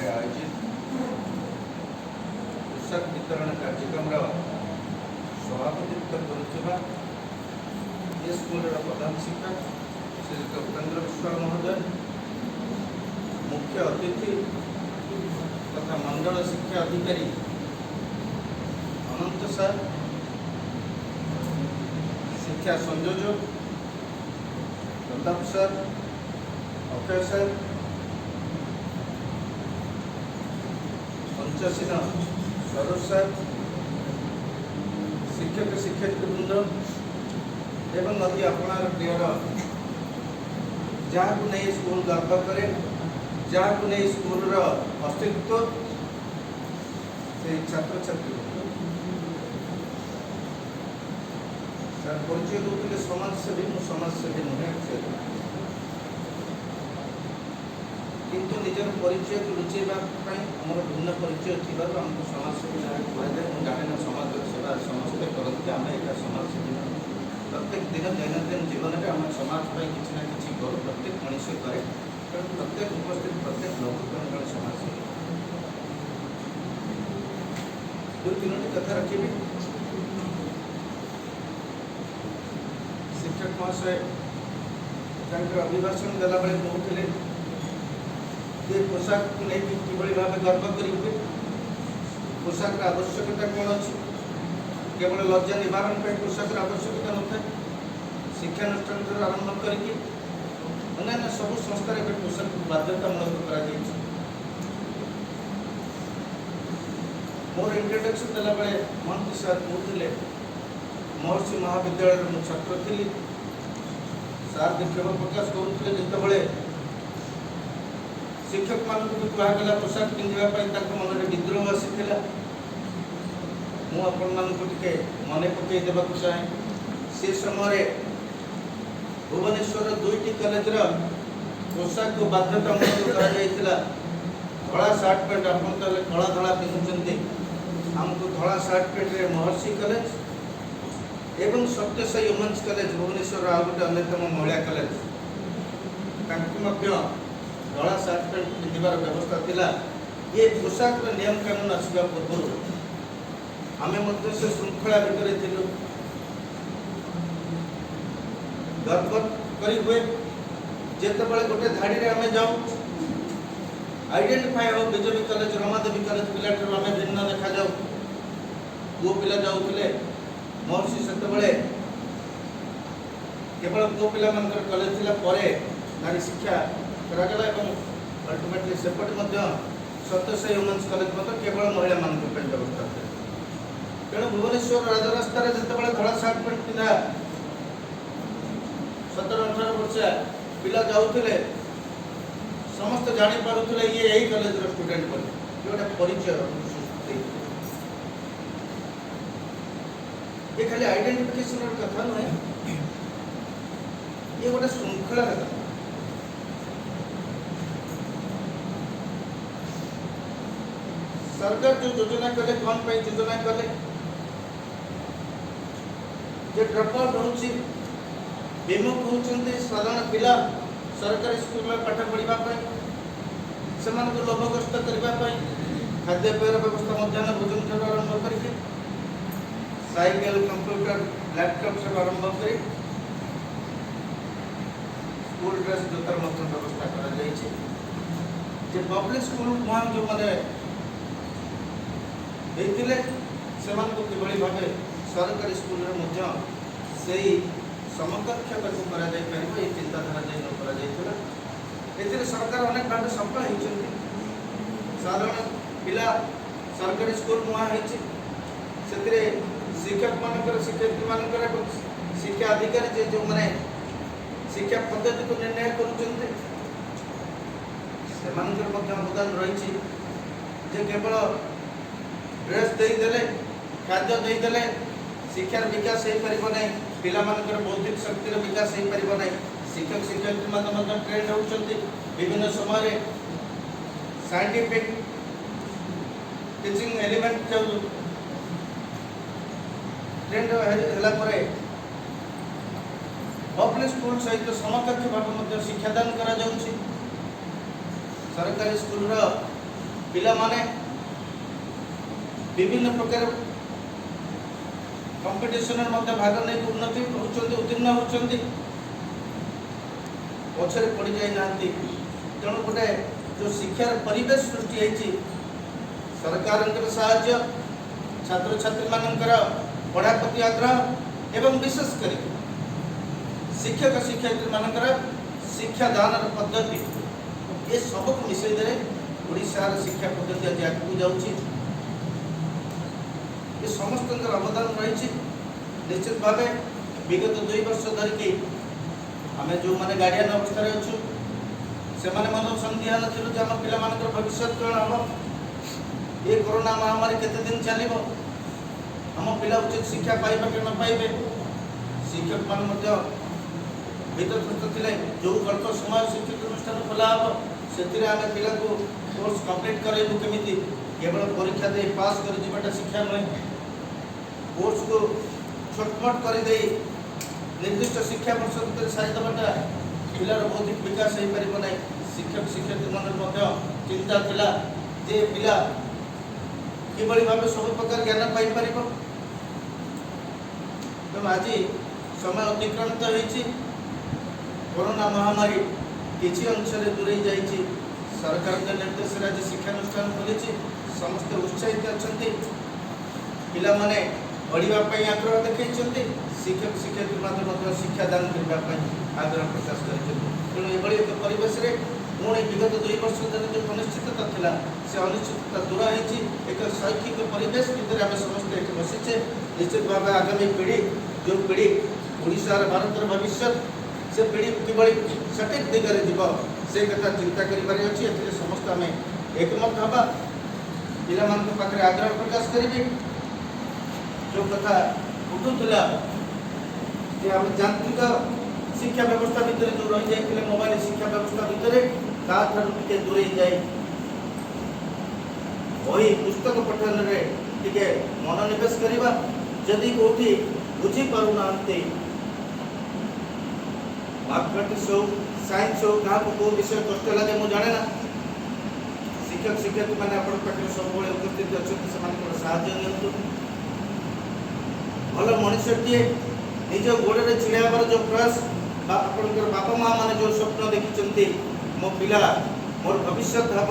रे आयोजित पोशाक वितरण कार्यक्रम सभापतित्व करुवा स्कूल प्रधान शिक्षक श्री उपेन्द्र विश्वाल महोदय, मुख्य अतिथि तथा मंडल शिक्षा अधिकारी अनंत सर, शिक्षा संयोजक प्रताप सर, अक्षय सर, पंचासीन सरोज सर, शिक्षक शिक्षक वृंद एवं अति अपनार प्रियर जहाँ को नहीं स्कूल गर्व करे, जहाँ को नहीं स्कूल अस्तित्व से छात्र छात्री सर परिचय दूसरे समाजसेवी समाजसेवी नुहे किंतु निजर परिचय को लुचेवा आम भिन्न परिचय थी आमको समाजसेवी कहुए जाने समाज सेवा समस्ते करते आम एक समाजसेवी प्रत्येक दिन दैनंदिन जीवन में आम समाज किसी ना कि करूँ, प्रत्येक मनुष्य कै प्रत्येक उपस्थित प्रत्येक लोक जड़े समाजसेवी। दो तीन कथा रखी शिक्षक महाशय अभिभाषण देला बेले कहते जे पोशाक को लेकिन किभली भाव गर्व करेंगे, पोशाक आवश्यकता कौन अच्छी, केवल लज्जा निवारण पर पोशाक आवश्यकता न था। शिक्षानुष्ठान आरंभ करके अन्य सब संस्था पोशाक बाध्यतामूलक कर मोर इंट्रोडक्शन देला बेले महंती सर कहते महर्षि महाविद्यालय मु छात्र थी। सार विक्षोभ प्रकाश करुले जिते शिक्षक मान कहला पोशाक पिंधापी मन में विद्रोह आसाला। मुझे मन पकई देवा चाहे से समय भुवनेश्वर दुईटी कॉलेज पोशाक को बाध्यतामूलक धड़ा सार्ट पैंट आप कला धड़ा पिंधुंट आमको धड़ा सार्ट पैंट रे महर्षि कॉलेज एवं सत्यसाई वुमेन्स कॉलेज भुवनेश्वर आ गए अन्यतम महिला कॉलेज धड़ा सार्ट पैंट पिंधार व्यवस्था थिला। ये पोशाक नियम कानून आसवा पूर्व आम से श्रृंखला भितर थिलु। गर्व करी हुए जिते गोटे धाड़ी रे आम जाऊँ आइडेंटिफाई हो बीजेपी कॉलेज रमादेवी कॉलेज पिला आम भिन्न देखा जाऊ। पुओ पिला जाऊे महर्षि से केवल पुओ पिला कॉलेज थिला परे नारी शिक्षा करागला अल्टिमेटली सेपटे सत्यसाई वुमेन्स कॉलेज केवल महिला मान व्यवस्था थे। तेणु भुवनेश्वर राजरास्तार जिते धड़ा सार्ट पैंट पिंधा 17-18 वर्षा पिला जाऊे समस्त जापारे ये यही कॉलेज स्टूडेंट बोले गोटे परिचय ये खाली आइडेंटिफिकेशन कथा नुहे, ये गोटे श्रृंखला कथा। सरकार जो योजना कले कौन पर योजना कले जे ड्रप आउट होची विमुख होचंते साधारण पिला सरकारी स्कूल में पाठ पढ़ा से लोभग्रस्त करने खाद्यपेयर व्यवस्था मध्याह्न भोजन ठार आरंभ करके साइकेल कंप्यूटर लैपटॉप से आरंभ कर स्कूल ड्रेस जोतार व्यवस्था कर पब्लिक स्कूल वहाँ जो मैंने किभली भाव सरकारी स्कूल से समकक्ष कर चिंताधारा सरकार अनेक भाव सफल होती। साधारण पिला सरकारी स्कूल मुआ से शिक्षक मान शिक्षयित्री मान शिक्षा अधिकारी जो मैंने शिक्षा पद्धति को निर्णय अवदान रही केवल ड्रेस देदेले खाद्य देदेले शिक्षार विकास हो पार ना, पिला बौद्धिक शक्तिर विकास हो पार ना। शिक्षक शिक्षयित्री ट्रेंड होती विभिन्न समय साइंटिफिक टीचिंग एलिमेंट जो ट्रेंड है पब्लिक स्कूल सहित समकक्ष भाव शिक्षादान करा सरकारी स्कूल पिला माने विभिन्न प्रकार कंपिटिशन भाग नहीं उन्नति होती उत्तीर्ण होती पछरे पड़ जाना तेणु गोटे जो शिक्षार परिवेश सृष्टि होती सरकार साहाय्य छात्र छात्री मानकर पढ़ा प्रति आग्रह एवं विशेषकर शिक्षक शिक्षयित्री मानकर शिक्षादान पद्धति ये सबको मिसईदे ओडिशार शिक्षा पद्धति आज आगे जाऊँगी ये समस्त अवदान रही निश्चित भाव विगत 2 वर्ष धरिकी आम जो मैंने गार्डियन अवस्था अच्छु से मन संध्यान थी आम पिला भविष्य कौन हम ये कोरोना महामारी केते दिन चलो आम पिला उचित शिक्षा पाइबा कि न पाइबे शिक्षक मान वितरस्त थे जो अल्प समय शिक्षक अनुष्ठान खोला हम से आम पिला कोर्स कंप्लीट करेबू केमी केवल परीक्षा दे पास कर जीवाटा शिक्षा नुहे कोर्स को छोटमोट कर निर्दिष्ट शिक्षा वर्ष भर सारीदेवाटा पिलार बौद्धिक विकास हो पार ना शिक्षक शिक्षयित्री मन चिंता थिला जे पिला किभली भाव सब प्रकार ज्ञान पाइपर तेणु आज समय अतिक्रांत होती कोरोना महामारी किसी अंशे दूरे जाइए सरकार निर्देश आज शिक्षानुष्ठान खोली समस्त उत्साहित अच्छा पिला माने पढ़ाई आग्रह देखते शिक्षक शिक्षयित्री मात्र शिक्षादान करने आग्रह प्रकाश कर तेणु ये एक परिवेश पुणी विगत 2 वर्ष धर जो अनिश्चितता था से अनिश्चितता दूर होती एक शैक्षिक परिवेश भितर आम समस्त ये बसीचे निश्चित भाव आगामी पीढ़ी जो पीढ़ी ओडिशार भारतर भविष्य से पीढ़ी किभली सठिक दिगरे जीव से कथा चिंता करें समस्त आम एकमत हवा पिला पाखे आग्रह प्रकाश करी जो कथा उठूला आम यांत्रिक शिक्षा व्यवस्था भितर जो रही जाए मोबाइल शिक्षा व्यवस्था भितर टे दूरे जाए वही पुस्तक पठन टे मनोनिवेश करवा जदि कौटी बुझीपारूना मैथमेटिक्स हो साइंस हो क्या कौ विषय कष्ट लगे मुझे जाने ना शिक्षक शिक्षयित्री मैंने आप सब उपस्थित अच्छा साहय भल मनुष्यटे निज गोड़े छिड़ाबार जो प्रयास आपंकर बापा माँ मैंने जो स्वप्न देखी मो पिला मोर भविष्य हम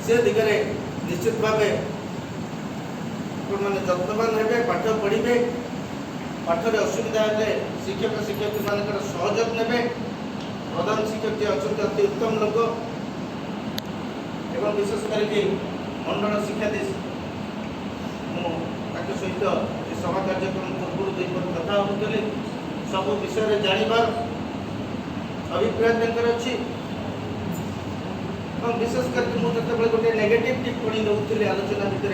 से दिगरे निश्चित भाव मैंने जत्नवान हे पाठ पढ़े पाठर असुविधा है शिक्षक शिक्षयित्री मान सहयोग ने प्रधान शिक्षक जी अच्छा अति उत्तम लोक एवं विशेष करके मंडल शिक्षाधीश मुझे सहित सभा कार्यक्रम पूर्व 2 पर कथा होते सब विषय जानवर अभिप्राय अच्छी विशेष करके मुझे गोटे नेगेटिव टिप्पणी दूसरी आलोचना भितर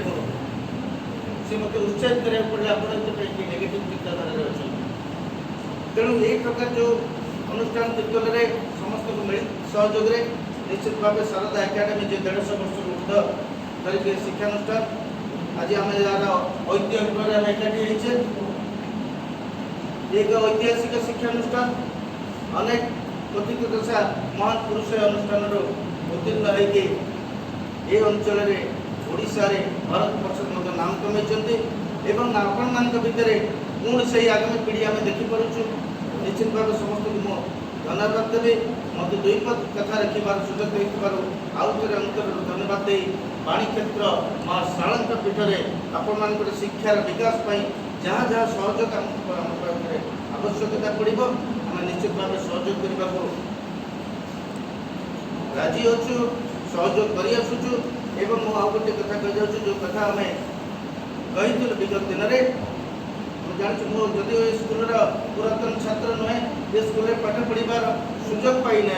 सी मत उत्साहित करा पड़ा आप नेगेटिव चिंताधारा अच्छे तेणु यही प्रकार जो अनुष्ठान तीर्थल समस्त को मिल सहयोग निश्चित भाव शारदा एकाडेमी जो 150 वर्ष ऊर्ध धरिक शिक्षानुष्ठान आज आम यार ऐतिह्य आम एकाठी होचे एक ऐतिहासिक शिक्षानुष्ठान अनेक कथित दशा महान पुरुष अनुष्ठान उत्तीर्ण होगी अंचल ओडिशा भारत वर्ष नाम कमाई आपण मान भितर पुणी से आगामी पीढ़ी आम देखिपुँ निश्चित भाव समस्त को धन्यवाद देवी मत 2 पद कथा रखार सुजोग देखार आउ थे अंतर धन्यवाद दे वाणी क्षेत्र माँ शाला पीठ में आपण मान शिक्षार विकास जहाँ जहाँ सहयोग आवश्यकता पड़ो आम निश्चित भाव सहयोग करने को राजी अच्छु सहयोग कर आसुचु एवं आउ गोटे कथा कही जाऊँ जो कथा आम कही विगत दिन में जानूँ मो जदि स्कूल पुरातन छात्र नुहे ये स्कूल पाठ पढ़ार सुजोग पाईना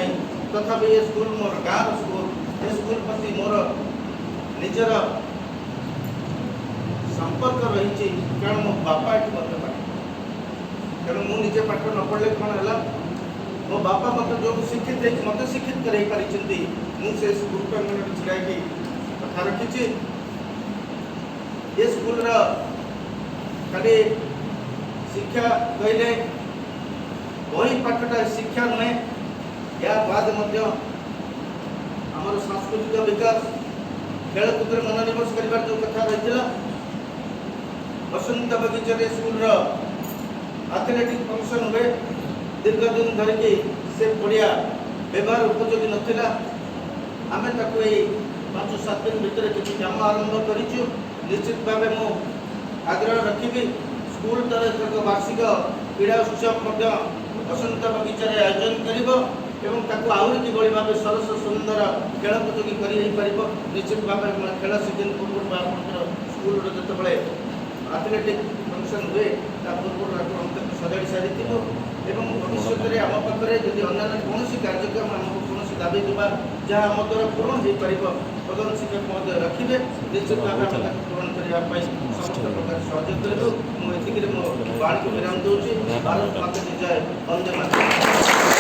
तथापि ये स्कूल मोर गाँव स्कूल ये स्कूल प्रति मोर निजर संपर्क रही कारण मो बापा ये मत पाठ तेणु मुझे पाठ न पढ़ले कौन है मो बापा मत जो शिक्षित मत शिक्षित कर मुझे स्कूल प्रांगण छिड़ा कथा रखी ये स्कूल खाली शिक्षा कहले वही पाठटा शिक्षा नुहे या बाद आमर सांस्कृतिक विकास खेलकूद मनोनिवेश कर जो कथा रही बसंत बगीचा स्कूल एथलेटिक फंक्शन हुए दीर्घ दिन धरिकी से पड़िया व्यवहार उपयोगी नाला आम 5-7 दिन भितर किसी काम आरंभ करूँ निश्चित भाव मु आग्रह रखी स्कूल तरह एक वार्षिक क्रीड़ा उत्सव बसंत बगीचा आयोजन कर आहरी किभली भाव सरस सुंदर खेल प्रतियोगी कर निश्चित भाव खेल सीजन पूर्व स्कूल जो एथलेटिक फंक्शन हुए पूर्व सजाड़ी सारी भविष्य में आम पाखे जब अन्य कौन कार्यक्रम आमको कौन दाबी दुआ जहाँ आम द्वारा पूरण हो पार प्रधान शिक्षक महोदय रखिए निश्चित भाव पूरण करने समस्त प्रकार सहयोग करूँ मुझे मो बाणी को विराम दूसरी भारत माता की जय वंदे मातरम।